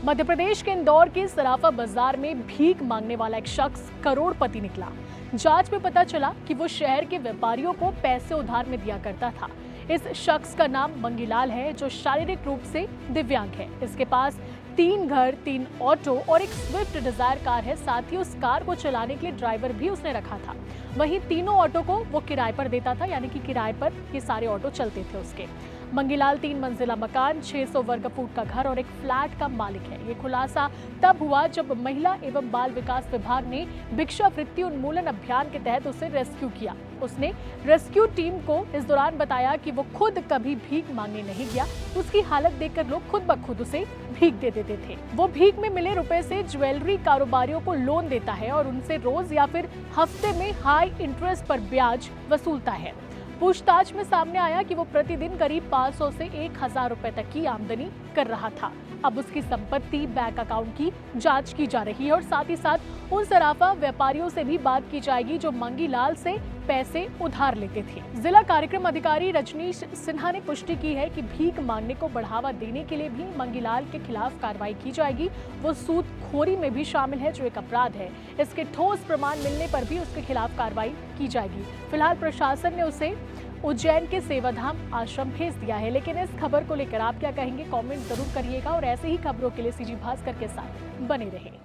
मध्य प्रदेश के इंदौर के सराफा बाजार में भीख मांगने वाला एक शख्स करोड़पति निकला। जांच में पता चला कि वो शहर के व्यापारियों को पैसे उधार में दिया करता था। इस शख्स का नाम मंगीलाल है, जो शारीरिक रूप से दिव्यांग है। इसके पास 3 घर, 3 ऑटो और एक स्विफ्ट डिजायर कार है। साथ ही उस कार को चलाने के लिए ड्राइवर भी उसने रखा था। वहीं तीनों ऑटो को वो किराए पर देता था, यानी कि किराए पर ये सारे ऑटो चलते थे उसके। मंगीलाल 3 मंजिला मकान, 600 वर्ग फुट का घर और एक फ्लैट का मालिक है। ये खुलासा तब हुआ जब महिला एवं बाल विकास विभाग ने भिक्षावृत्ति उन्मूलन अभियान के तहत उसे रेस्क्यू किया। उसने रेस्क्यू टीम को इस दौरान बताया कि वो खुद कभी भीख मांगने नहीं गया। उसकी हालत देखकर लोग खुद ब खुद उसे भीख दे देते थे। वो भीख में मिले रुपए से ज्वेलरी कारोबारियों को लोन देता है और उनसे रोज या फिर हफ्ते में हाई इंटरेस्ट पर ब्याज वसूलता है। पूछताछ में सामने आया कि वो प्रतिदिन करीब 500 से 1000 रुपए तक की आमदनी कर रहा था। अब उसकी संपत्ति, बैंक अकाउंट की जांच की जा रही है और साथ ही साथ उन सराफा व्यापारियों से भी बात की जाएगी जो मंगीलाल से पैसे उधार लेते थे। जिला कार्यक्रम अधिकारी रजनीश सिन्हा ने पुष्टि की है कि भीख मांगने को बढ़ावा देने के लिए भी मंगीलाल के खिलाफ कार्रवाई की जाएगी। वो सूदखोरी में भी शामिल है, जो एक अपराध है। इसके ठोस प्रमाण मिलने पर भी उसके खिलाफ कार्रवाई की जाएगी। फिलहाल प्रशासन ने उसे उज्जैन के सेवाधाम आश्रम भेज दिया है। लेकिन इस खबर को लेकर आप क्या कहेंगे, कमेंट जरूर करिएगा और ऐसे ही खबरों के लिए सीजी भास्कर के साथ बने रहें।